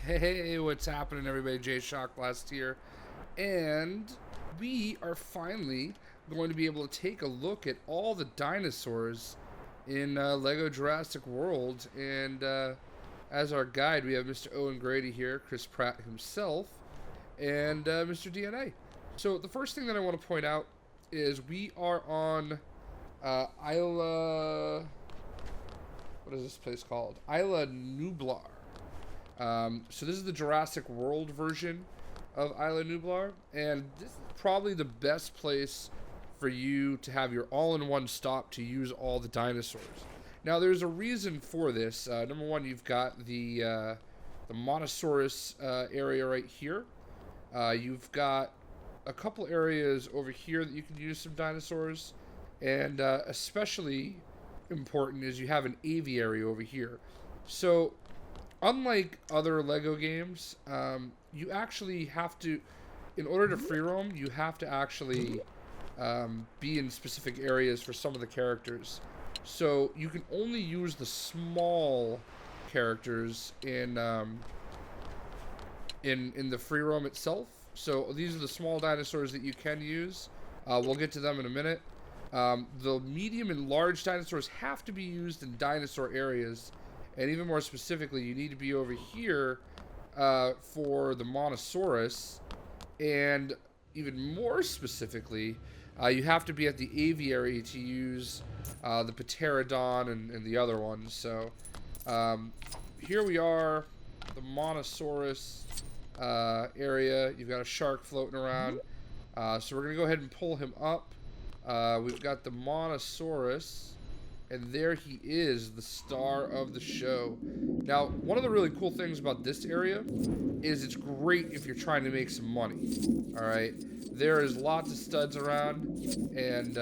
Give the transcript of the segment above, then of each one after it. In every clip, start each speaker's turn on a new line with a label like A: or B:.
A: Hey, what's happening, everybody? Jay Shocklast here, and we are finally going to be able to take a look at all the dinosaurs in Lego Jurassic World. And as our guide, we have Mr. Owen Grady here, Chris Pratt himself, and Mr. DNA. So the first thing that I want to point out is we are on Isla. What is this place called? Isla Nublar. So this is the Jurassic World version of Isla Nublar, and this is probably the best place for you to have your all-in-one stop to use all the dinosaurs. Now, there's a reason for this. Number one, you've got the Mosasaurus area right here. You've got a couple areas over here that you can use some dinosaurs, and especially important is you have an aviary over here. So unlike other Lego games, you actually have to, in order to free roam, you have to actually be in specific areas for some of the characters. So you can only use the small characters in the free roam itself. So these are the small dinosaurs that you can use. We'll get to them in a minute. The medium and large dinosaurs have to be used in dinosaur areas. And even more specifically, you need to be over here for the Mosasaurus. And even more specifically, you have to be at the Aviary to use the Pterodon and the other ones. So here we are, the Mosasaurus area. You've got a shark floating around. So we're going to go ahead and pull him up. We've got the Mosasaurus. And there he is, the star of the show. Now, one of the really cool things about this area is it's great if you're trying to make some money. Alright? There is lots of studs around, and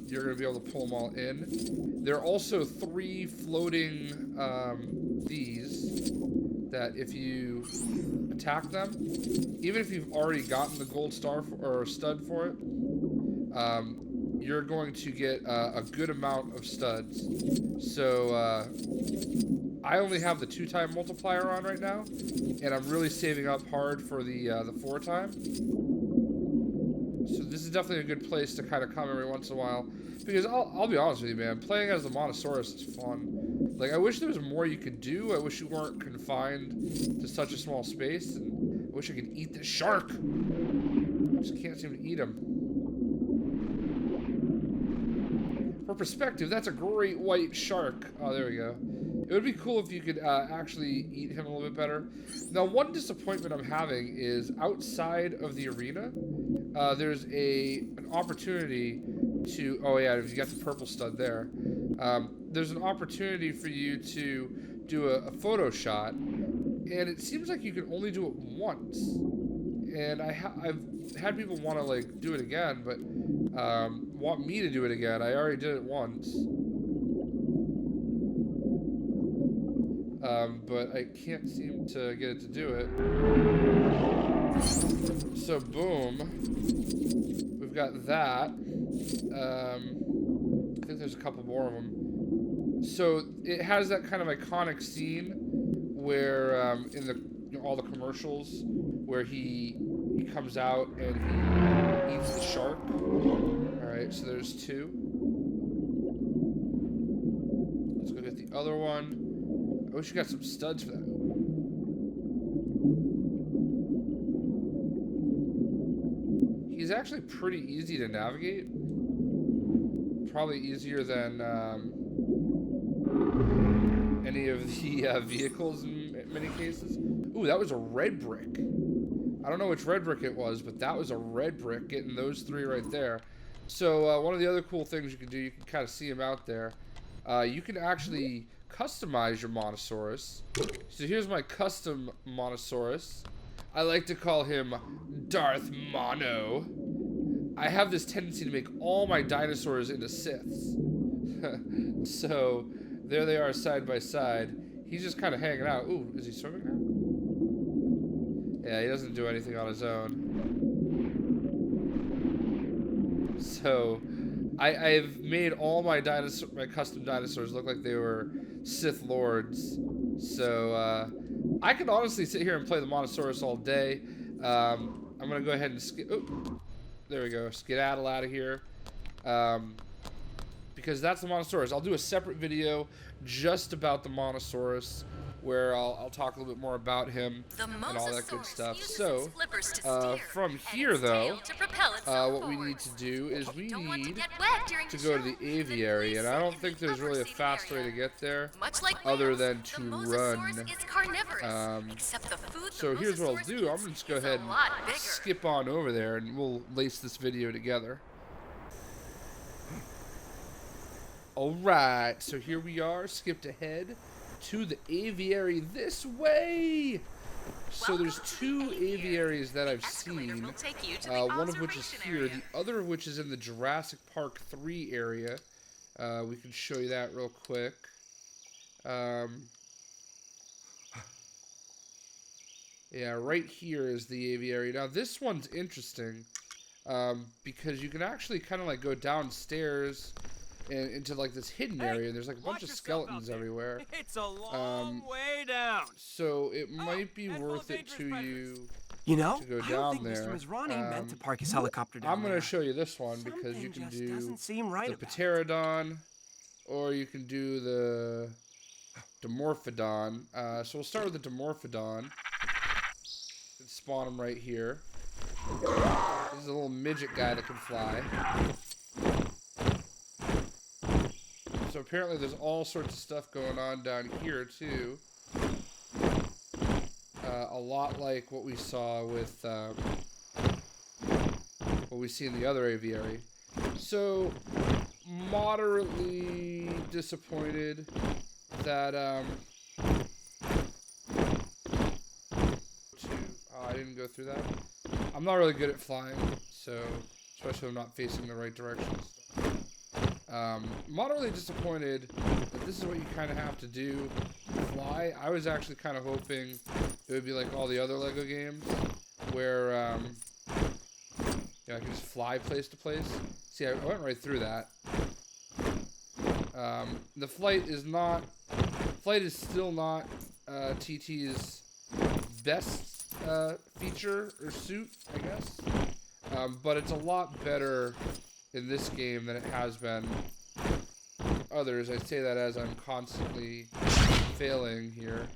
A: you're going to be able to pull them all in. There are also 3 floating these that if you attack them, even if you've already gotten the gold star or stud for it, you're going to get a good amount of studs. So I only have the 2-time multiplier on right now, and I'm really saving up hard for the 4-time. So this is definitely a good place to kind of come every once in a while, because I'll be honest with you, man, playing as the Mosasaurus is fun. Like, I wish there was more you could do. I wish you weren't confined to such a small space, and I wish I could eat this shark. I just can't seem to eat him. For perspective, that's a great white shark. Oh, there we go. It would be cool if you could actually eat him a little bit better. Now, one disappointment I'm having is outside of the arena, there's an opportunity to... Oh, yeah, you got the purple stud there. There's an opportunity for you to do a photo shot, and it seems like you can only do it once. And I've had people want to, like, do it again, but... want me to do it again. I already did it once. But I can't seem to get it to do it. So, boom. We've got that. I think there's a couple more of them. So, it has that kind of iconic scene where, in all the commercials, where he comes out and he eats the shark. Alright, so there's 2. Let's go get the other one. I wish you got some studs for that. He's actually pretty easy to navigate. Probably easier than any of the vehicles in many cases. Ooh, that was a red brick. I don't know which red brick it was, but that was a red brick, getting those 3 right there. So one of the other cool things you can do, you can kind of see him out there. You can actually customize your Mosasaurus. So here's my custom Mosasaurus. I like to call him Darth Mono. I have this tendency to make all my dinosaurs into Siths. So there they are side by side. He's just kind of hanging out. Ooh, is he swimming now? Yeah, he doesn't do anything on his own. So, I've made all my custom dinosaurs look like they were Sith Lords. So I could honestly sit here and play the Mosasaurus all day. I'm gonna go ahead and there we go, skedaddle out of here. Because that's the Mosasaurus. I'll do a separate video just about the Mosasaurus, where I'll talk a little bit more about him and all that good stuff. So, from here though, what we need to do is we need to go to the aviary, and I don't think there's really a fast way to get there other than to run. So here's what I'll do. I'm going to just go ahead and skip on over there, and we'll lace this video together. Alright, so here we are, skipped ahead to the aviary this way. So there's two aviaries that I've seen, one of which is here, the other of which is in the Jurassic Park 3 area. We can show you that real quick. Yeah, right here is the aviary. Now this one's interesting, because you can actually kind of like go downstairs and into like this hidden area. There's like a bunch of skeletons everywhere.
B: It's a long way down.
A: So it might be worth it to you, to go
B: I don't
A: down
B: think
A: there.
B: Mr. Masrani meant to park his helicopter down
A: I'm going
B: there.
A: to show you this one because you can do the Pterodon, or you can do the Dimorphodon. So we'll start with the Dimorphodon. Let's spawn him right here. This is a little midget guy that can fly. So apparently there's all sorts of stuff going on down here too. A lot like what we saw with what we see in the other aviary. So moderately disappointed that I didn't go through that. I'm not really good at flying, so especially when I'm not facing the right direction. Moderately disappointed that this is what you kind of have to do, fly. I was actually kind of hoping it would be like all the other LEGO games, where I can just fly place to place. See, I went right through that. The flight is still not TT's best feature or suit, I guess. But it's a lot better in this game than it has been others. I say that as I'm constantly failing here.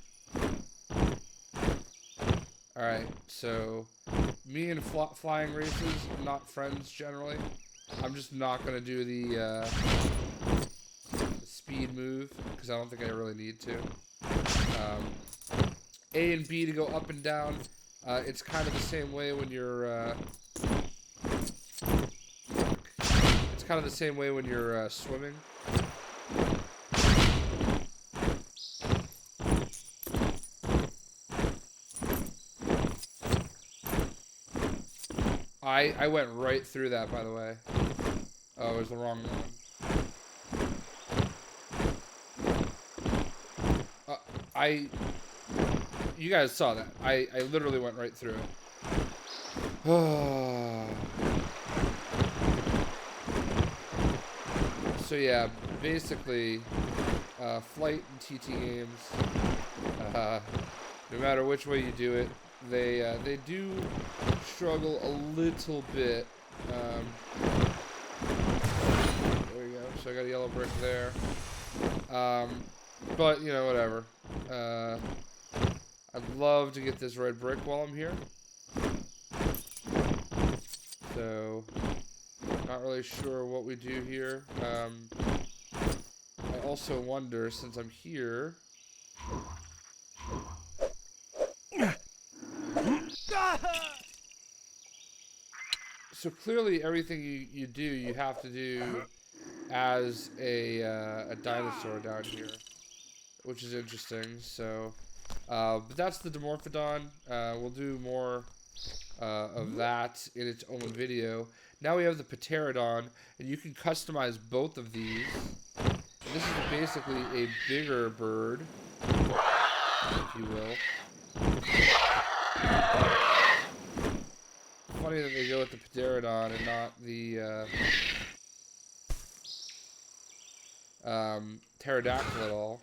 A: Alright, so me and flying races, not friends generally. I'm just not going to do the speed move because I don't think I really need to. A and B to go up and down. It's kind of the same way when you're swimming. I went right through that, by the way. Oh, it was the wrong one. You guys saw that. I literally went right through it. So yeah, basically, flight and TT games, no matter which way you do it, they do struggle a little bit. There we go. So I got a yellow brick there. But you know, whatever. I'd love to get this red brick while I'm here. So, not really sure what we do here. I also wonder, since I'm here... So clearly everything you do, you have to do as a dinosaur down here, which is interesting. So, but that's the Dimorphodon. We'll do more of that in its own video. Now we have the Pterodon, and you can customize both of these. And this is basically a bigger bird, if you will. Funny that they go with the Pterodon and not the pterodactyl at all.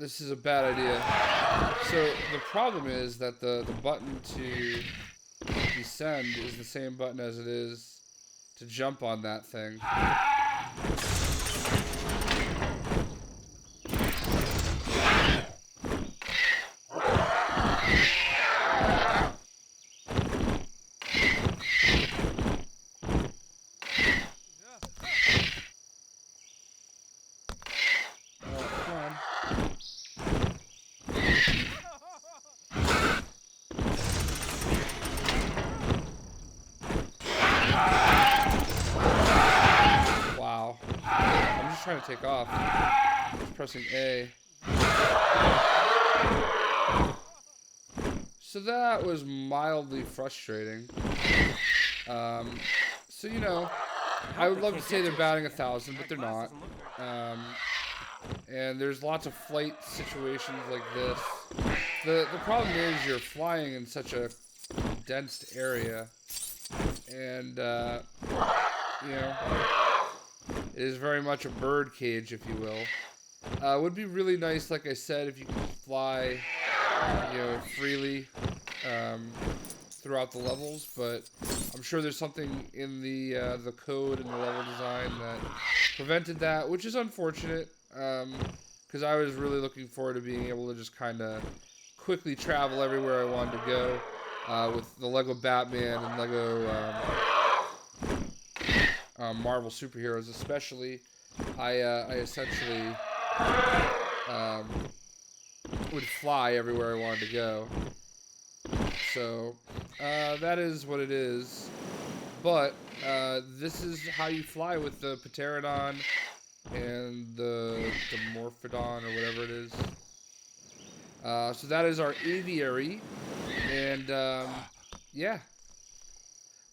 A: this is a bad idea. So the problem is that the button to descend is the same button as it is to jump on that thing. Trying to take off. Just pressing A. So that was mildly frustrating. So you know, I would love to say they're batting 1,000, but they're not. And there's lots of flight situations like this. The problem is you're flying in such a condensed area, and you know. It is very much a bird cage, if you will. It would be really nice, like I said, if you could fly, you know, freely throughout the levels. But I'm sure there's something in the code and the level design that prevented that, which is unfortunate. Because I was really looking forward to being able to just kind of quickly travel everywhere I wanted to go with the Lego Batman and Lego. Marvel superheroes, especially. I essentially would fly everywhere I wanted to go. So that is what it is. But this is how you fly with the Pterodon and the Morphodon or whatever it is. So that is our Aviary, and yeah.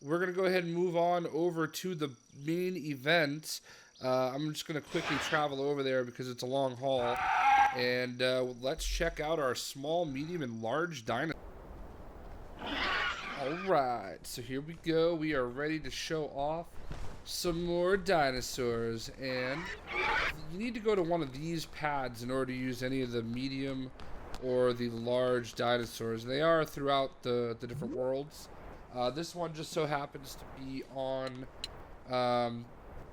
A: We're going to go ahead and move on over to the main event. I'm just going to quickly travel over there because it's a long haul. And let's check out our small, medium, and large dinosaurs. Alright, so here we go. We are ready to show off some more dinosaurs. And you need to go to one of these pads in order to use any of the medium or the large dinosaurs. They are throughout the different worlds. This one just so happens to be on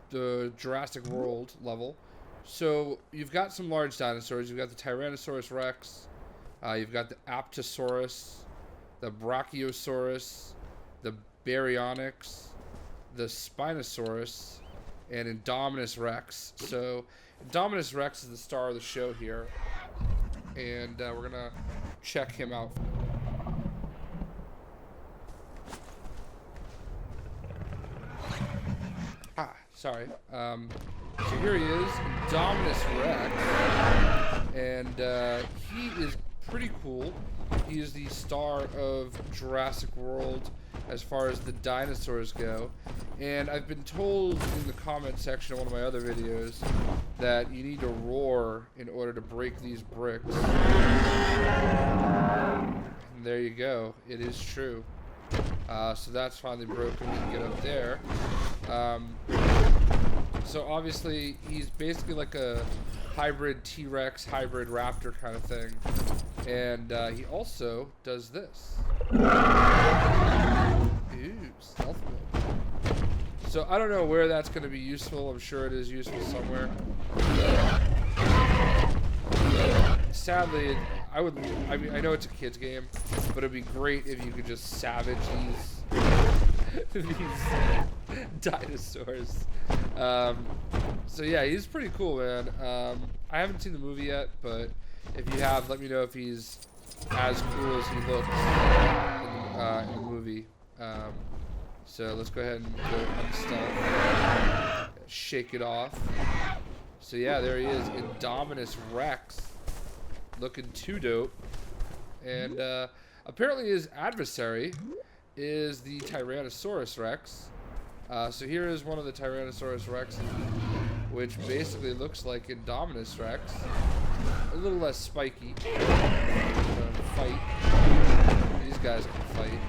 A: the Jurassic World level. So you've got some large dinosaurs. You've got the Tyrannosaurus Rex. You've got the Apatosaurus, the Brachiosaurus, the Baryonyx, the Spinosaurus, and Indominus Rex. So Indominus Rex is the star of the show here. And we're going to check him out. Sorry. So here he is, Indominus Rex, and he is pretty cool. He is the star of Jurassic World as far as the dinosaurs go. And I've been told in the comment section of one of my other videos that you need to roar in order to break these bricks. And there you go. It is true. So that's finally broken. We can get up there. So obviously he's basically like a hybrid T-Rex, hybrid raptor kind of thing. And he also does this. Ooh, stealth mode. So I don't know where that's going to be useful. I'm sure it is useful somewhere. Sadly, I mean, I know it's a kid's game, but it'd be great if you could just savage these dinosaurs. So yeah, he's pretty cool, man. I haven't seen the movie yet, but if you have, let me know if he's as cool as he looks in the movie. So let's go ahead and go unstealth. Shake it off. So yeah, there he is, Indominus Rex. Looking too dope. And apparently his adversary is the Tyrannosaurus Rex. So here is one of the Tyrannosaurus Rexes, which basically looks like Indominus Rex. A little less spiky. Fight. These guys can fight.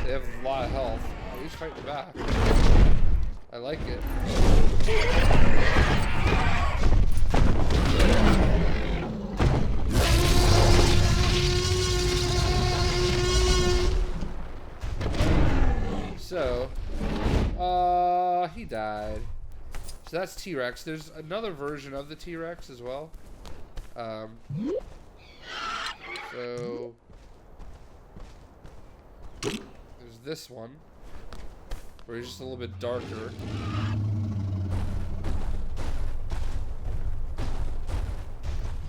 A: They have a lot of health. Oh, he's fighting back. I like it. So, he died. So that's T-Rex. There's another version of the T-Rex as well. So there's this one where he's just a little bit darker.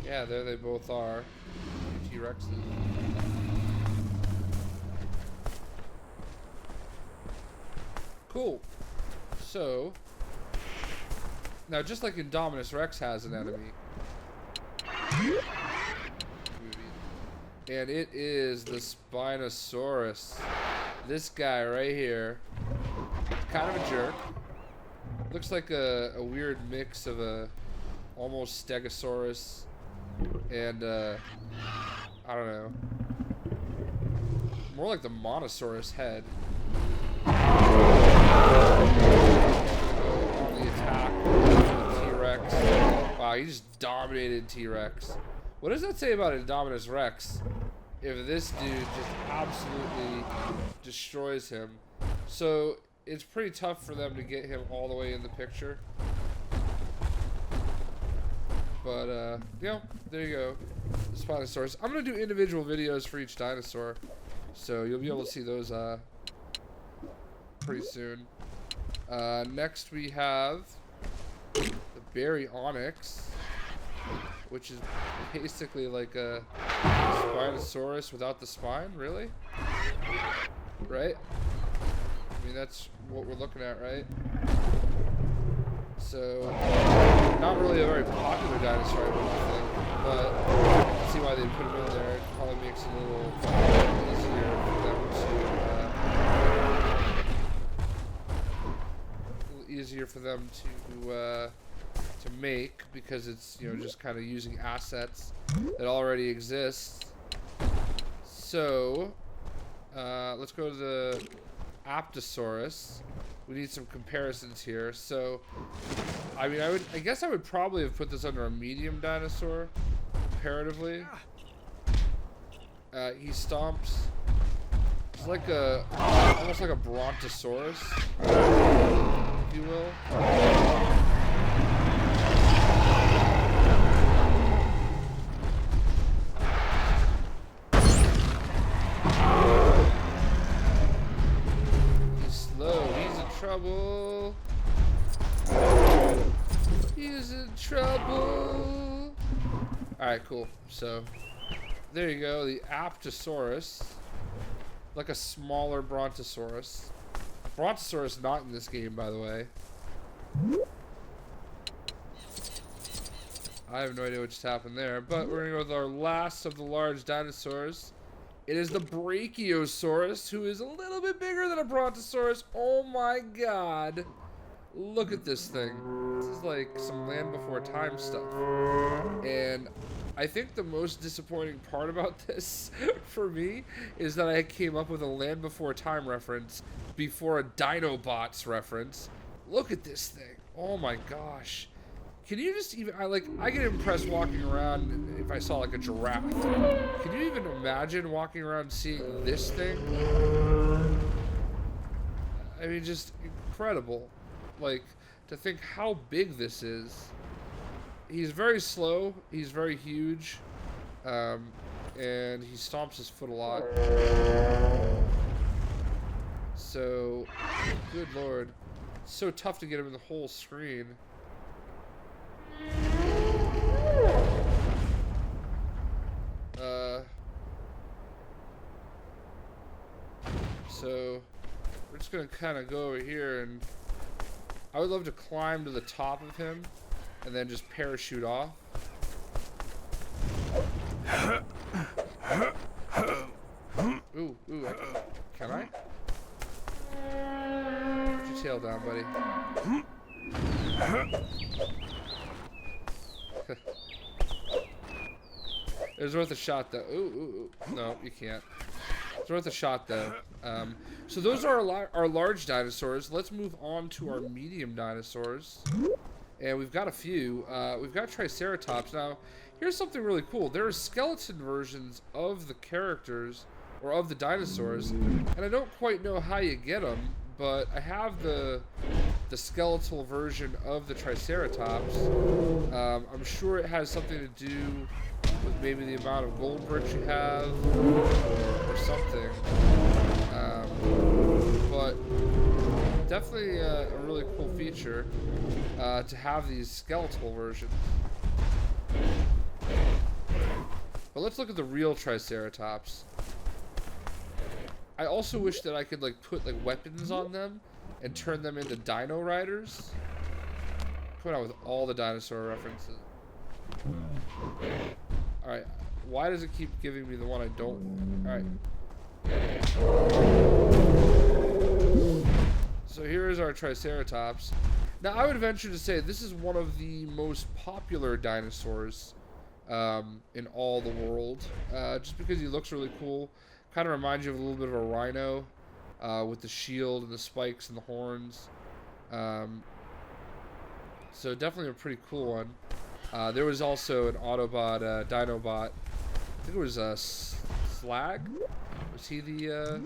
A: Yeah, there they both are. T-Rexes. Cool. So now, just like Indominus Rex has an enemy, and it is the Spinosaurus. This guy right here, kind of a jerk. Looks like a weird mix of a almost Stegosaurus and I don't know, more like the Mosasaurus head. On the attack, T-Rex. Wow, he just dominated T-Rex. What does that say about Indominus Rex if this dude just absolutely destroys him? So it's pretty tough for them to get him all the way in the picture. But yeah, there you go. The Spinosaurus. I'm gonna do individual videos for each dinosaur, so you'll be able to see those pretty soon. Next we have the Baryonyx, which is basically like a Spinosaurus without the spine, really? Right? I mean, that's what we're looking at, right? So, not really a very popular dinosaur, I wouldn't think, but I can see why they put him in there. It probably makes it a little easier for them to make, because it's, you know, just kind of using assets that already exist. So let's go to the Apatosaurus. We need some comparisons here. So I mean, I guess I would probably have put this under a medium dinosaur comparatively. He stomps. It's like a almost like a Brontosaurus, if you will. He's slow. He's in trouble. He's in trouble. Alright, cool. So, there you go. The Apatosaurus. Like a smaller Brontosaurus. Brontosaurus not in this game, by the way. I have no idea what just happened there, but we're gonna go with our last of the large dinosaurs. It is the Brachiosaurus, who is a little bit bigger than a Brontosaurus. Oh my god. Look at this thing. This is like some Land Before Time stuff. And I think the most disappointing part about this for me is that I came up with a Land Before Time reference before a Dinobots reference. Look at this thing. Oh my gosh. Can you just even, I get impressed walking around if I saw like a giraffe. Can you even imagine walking around seeing this thing? I mean, just incredible. Like, to think how big this is. He's very slow, he's very huge, and he stomps his foot a lot. So, good lord. It's so tough to get him in the whole screen. So, we're just gonna kind of go over here, and I would love to climb to the top of him and then just parachute off. Ooh, can I? Put your tail down, buddy. It was worth a shot, though. Ooh. No, you can't. It's worth a shot, though. So those are our large dinosaurs. Let's move on to our medium dinosaurs. And we've got a few. We've got Triceratops. Now, here's something really cool. There are skeleton versions of the characters, or of the dinosaurs, and I don't quite know how you get them, but I have the skeletal version of the Triceratops. I'm sure it has something to do with maybe the amount of gold bricks you have, or something. But definitely a really cool feature to have these skeletal versions. But let's look at the real Triceratops. I also wish that I could like put like weapons on them and turn them into dino riders. Coming out with all the dinosaur references. Alright, why does it keep giving me the one I don't? Alright. So here is our Triceratops. Now I would venture to say this is one of the most popular dinosaurs in all the world. Just because he looks really cool. Kind of reminds you of a little bit of a rhino with the shield and the spikes and the horns. So definitely a pretty cool one. There was also an Autobot, Dinobot. I think it was Slag. Was he the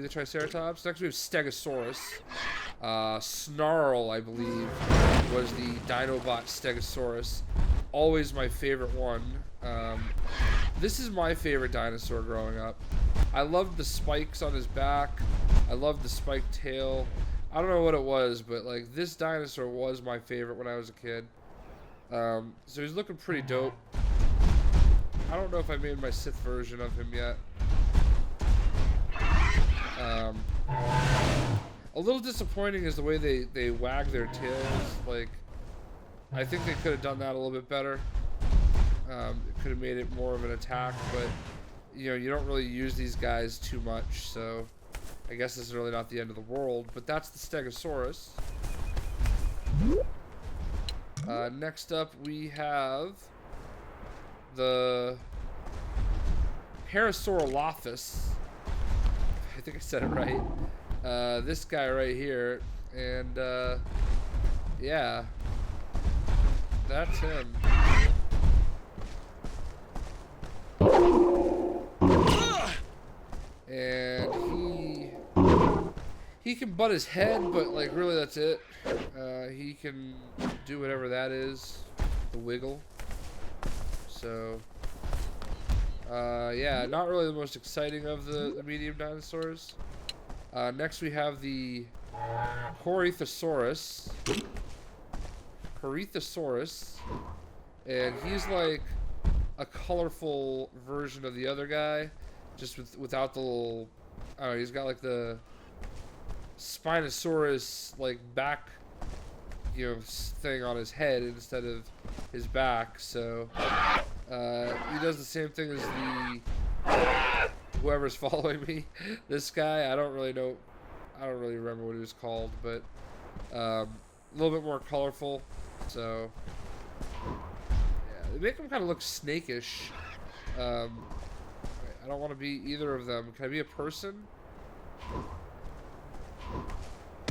A: Triceratops? Next we have Stegosaurus. Snarl, I believe, was the Dinobot Stegosaurus. Always my favorite one. This is my favorite dinosaur growing up. I loved the spikes on his back. I loved the spiked tail. I don't know what it was, but like this dinosaur was my favorite when I was a kid. So he's looking pretty dope. I don't know if I made my Sith version of him yet. A little disappointing is the way they wag their tails. Like, I think they could have done that a little bit better. It could have made it more of an attack, but you know, you don't really use these guys too much, so I guess this is really not the end of the world. But that's the Stegosaurus. Next up we have the Parasaurolophus. I think I said it right. This guy right here, and yeah, that's him. And he can butt his head, but like really that's it. He can do whatever that is, the wiggle. So yeah, not really the most exciting of the medium dinosaurs. Next we have the Corythosaurus. And he's like a colorful version of the other guy, just without the little, I don't know, he's got like the Spinosaurus like back, you know, thing on his head instead of his back. So he does the same thing as the whoever's following me. This guy, I don't really know, I don't really remember what he was called, but a little bit more colorful. So yeah, they make him kind of look snakish. I don't want to be either of them. Can I be a person?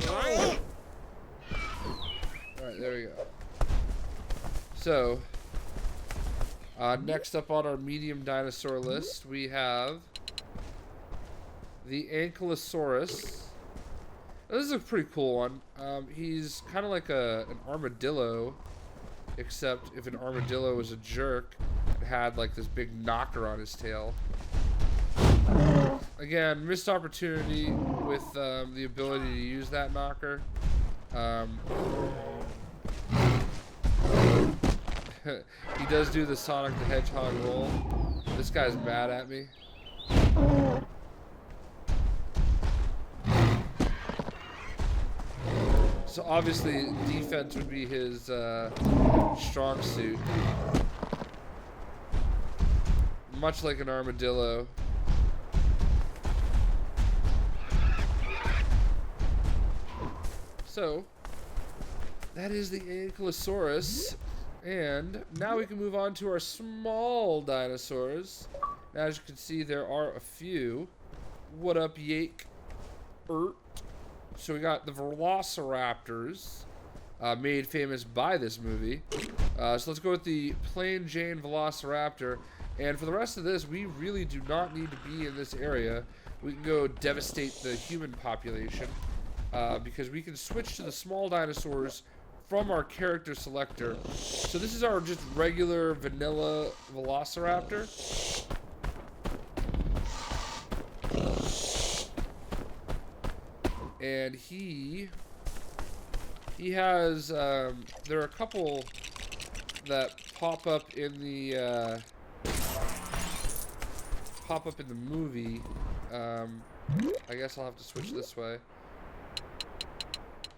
A: Alright, there we go. So next up on our medium dinosaur list, we have the Ankylosaurus. This is a pretty cool one. He's kind of like an armadillo, except if an armadillo was a jerk, it had like this big knocker on his tail. Again, missed opportunity with the ability to use that knocker. He does do the Sonic the Hedgehog roll. This guy's mad at me. So obviously defense would be his strong suit. Much like an armadillo. So that is the Ankylosaurus. And now we can move on to our small dinosaurs. Now, as you can see, there are a few. What up, Yake? So we got the Velociraptors, made famous by this movie. So let's go with the plain Jane Velociraptor. And for the rest of this, we really do not need to be in this area. We can go devastate the human population, because we can switch to the small dinosaurs from our character selector. So this is our just regular vanilla Velociraptor. And he has, there are a couple that pop up in the movie. I guess I'll have to switch this way.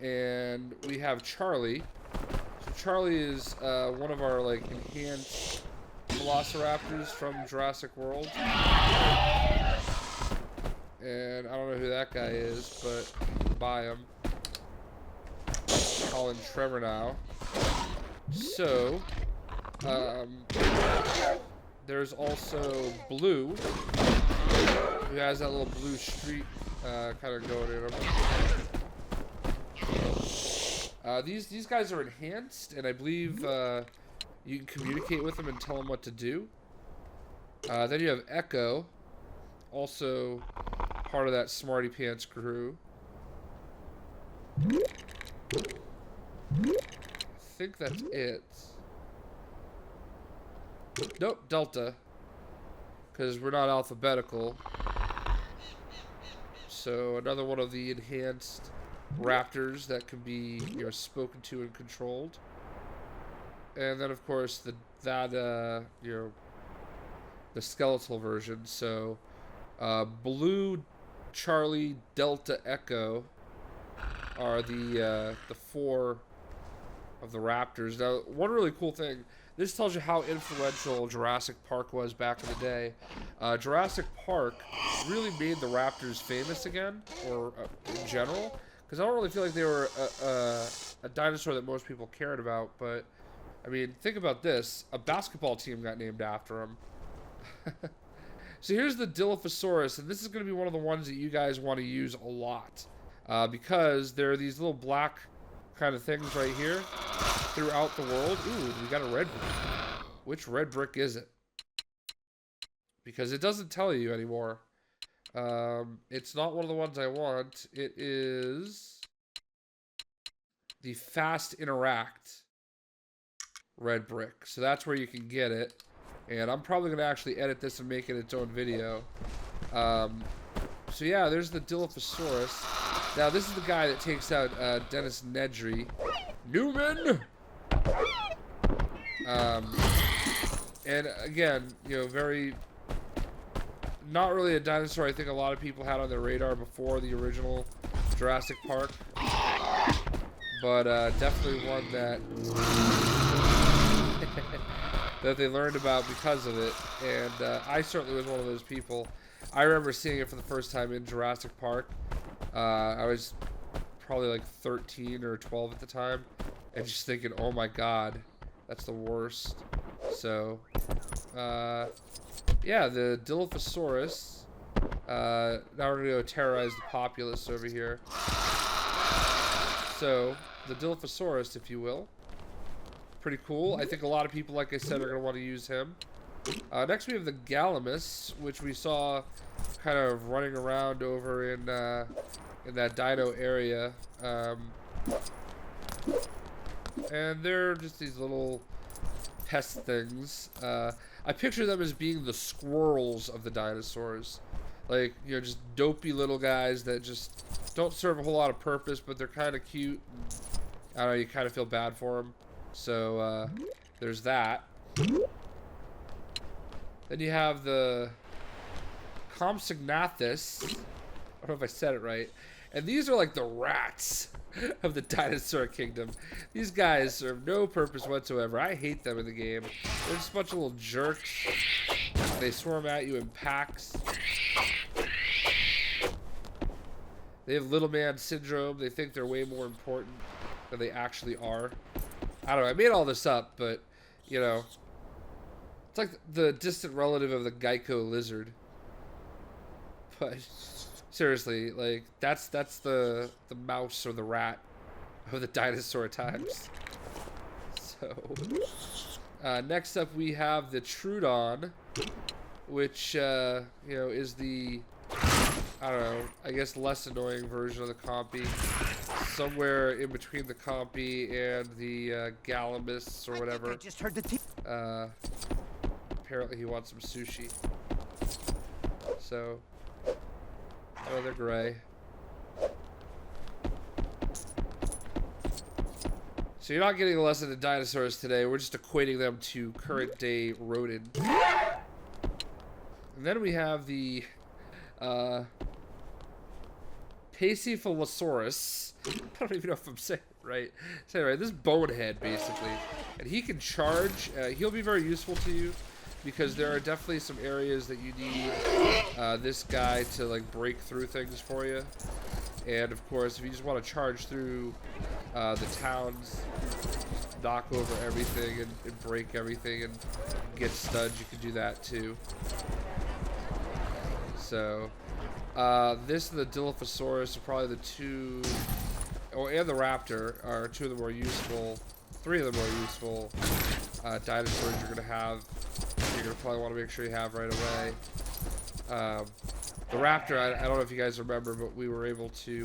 A: And we have Charlie. So Charlie is one of our like enhanced Velociraptors from Jurassic World. And I don't know who that guy is, but buy him. Call him Trevor now. So, there's also Blue, who has that little blue streak kind of going in him. These guys are enhanced, and I believe you can communicate with them and tell them what to do. Then you have Echo, also part of that Smarty Pants crew. I think that's it. Nope, Delta, because we're not alphabetical. So another one of the enhanced raptors that can be, you know, spoken to and controlled. And then of course the skeletal version. So Blue, Charlie, Delta, Echo are the four of the raptors. Now, one really cool thing, this tells you how influential Jurassic Park was back in the day. Jurassic Park really made the raptors famous again, or in general, because I don't really feel like they were a dinosaur that most people cared about. But I mean, think about this: a basketball team got named after them. So here's the Dilophosaurus, and this is going to be one of the ones that you guys want to use a lot, because there are these little black kind of things right here throughout the world. Ooh, we got a red brick. Which red brick is it? Because it doesn't tell you anymore. It's not one of the ones I want. It is the Fast Interact red brick. So that's where you can get it. And I'm probably going to actually edit this and make it its own video. So yeah, there's the Dilophosaurus. Now this is the guy that takes out Dennis Nedry. Newman! And again, you know, not really a dinosaur I think a lot of people had on their radar before the original Jurassic Park. But definitely one that that they learned about because of it. And I certainly was one of those people. I remember seeing it for the first time in Jurassic Park. I was probably like 13 or 12 at the time, and just thinking, oh my god, that's the worst. So yeah, the Dilophosaurus. Now we're gonna go terrorize the populace over here. So the Dilophosaurus, if you will, pretty cool. I think a lot of people, like I said, are gonna want to use him. Next we have the Gallimimus, which we saw kind of running around over in that dino area. And they're just these little pest things. I picture them as being the squirrels of the dinosaurs. Like, you know, just dopey little guys that just don't serve a whole lot of purpose, but they're kind of cute. I don't know, you kind of feel bad for them. So, there's that. Then you have the Compsognathus. I don't know if I said it right. And these are like the rats of the dinosaur kingdom. These guys serve no purpose whatsoever. I hate them in the game. They're just a bunch of little jerks. They swarm at you in packs. They have little man syndrome. They think they're way more important than they actually are. I don't know. I made all this up, but, you know, it's like the distant relative of the Geico lizard. But seriously, like that's the mouse or the rat of the dinosaur times. So next up we have the Troodon, which you know, is the, I don't know, I guess less annoying version of the Compy. Somewhere in between the Compy and the Galamus or whatever.
B: I just heard the
A: Apparently he wants some sushi. So, oh, they're gray. So you're not getting a lesson in dinosaurs today. We're just equating them to current day rodent. And then we have the Mosasaurus. I don't even know if I'm saying it right. This bonehead, basically. And he can charge. He'll be very useful to you because there are definitely some areas that you need this guy to like break through things for you. And of course, if you just want to charge through the towns, knock over everything and break everything and get studs, you can do that too. So this and the Dilophosaurus are probably the two, oh, and the Raptor are two of the more useful, three of the more useful dinosaurs you're gonna have. You're gonna probably want to make sure you have right away. The Raptor, I don't know if you guys remember, but we were able to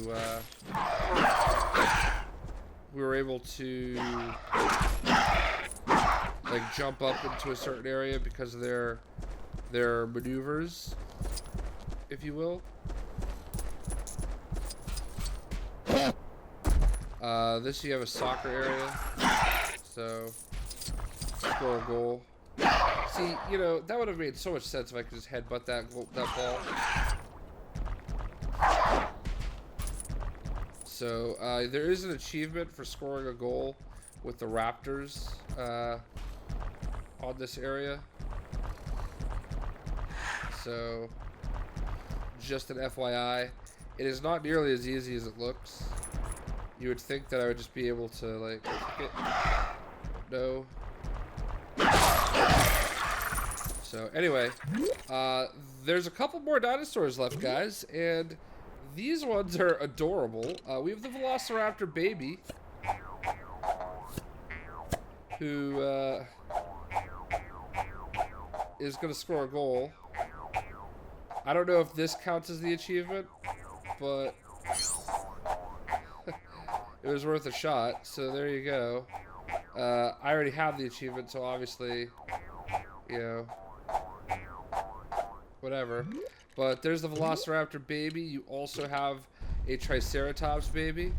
A: like jump up into a certain area because of their maneuvers, if you will. This you have a soccer area, so score a goal. See, you know, that would have made so much sense if I could just headbutt that ball. So there is an achievement for scoring a goal with the Raptors on this area. So just an FYI, it is not nearly as easy as it looks. You would think that I would just be able to like kick it. No. So anyway, there's a couple more dinosaurs left, guys, and these ones are adorable. We have the Velociraptor baby, who is going to score a goal. I don't know if this counts as the achievement, but it was worth a shot, so there you go. I already have the achievement, so obviously, you know, whatever. But there's the Velociraptor baby. You also have a Triceratops baby,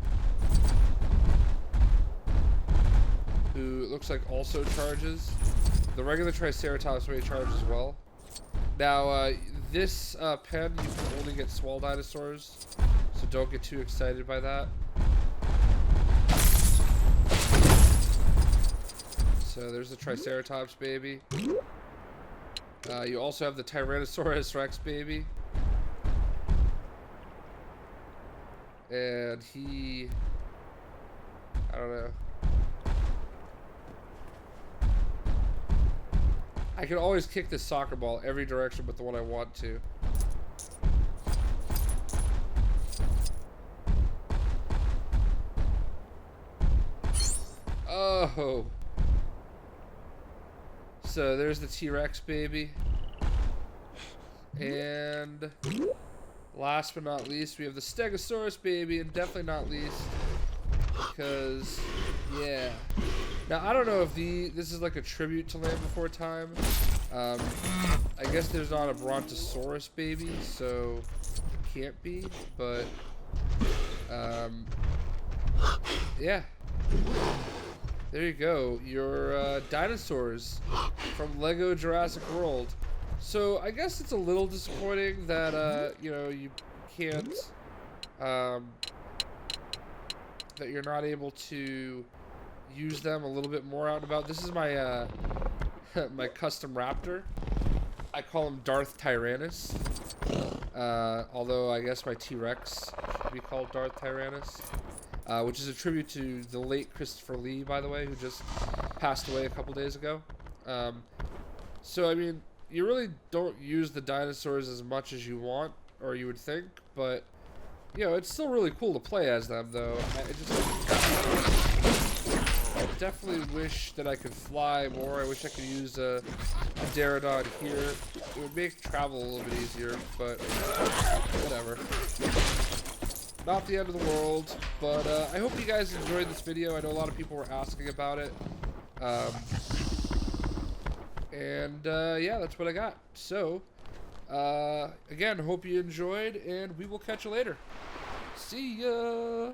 A: who looks like also charges. The regular Triceratops may charge as well. Now, this pen, you can only get small dinosaurs, so don't get too excited by that. So there's the Triceratops baby. You also have the Tyrannosaurus Rex baby. And he, I don't know. I can always kick this soccer ball every direction but the one I want to. Oh. So there's the T-Rex baby. And last but not least, we have the Stegosaurus baby, and definitely not least, because, yeah. Now, I don't know if this is like a tribute to Land Before Time. I guess there's not a Brontosaurus baby, so it can't be, but, yeah. There you go, your dinosaurs from Lego Jurassic World. So I guess it's a little disappointing that you know, you can't that you're not able to use them a little bit more out and about. This is my my custom raptor. I call him Darth Tyrannus. Although I guess my T-Rex should be called Darth Tyrannus. Which is a tribute to the late Christopher Lee, by the way, who just passed away a couple days ago. So, I mean, you really don't use the dinosaurs as much as you want or you would think, but you know, it's still really cool to play as them, though. I definitely wish that I could fly more. I wish I could use a Pterodon here. It would make travel a little bit easier, but whatever. Not the end of the world, but I hope you guys enjoyed this video. I know a lot of people were asking about it. Yeah, that's what I got. So, again, hope you enjoyed, and we will catch you later. See ya!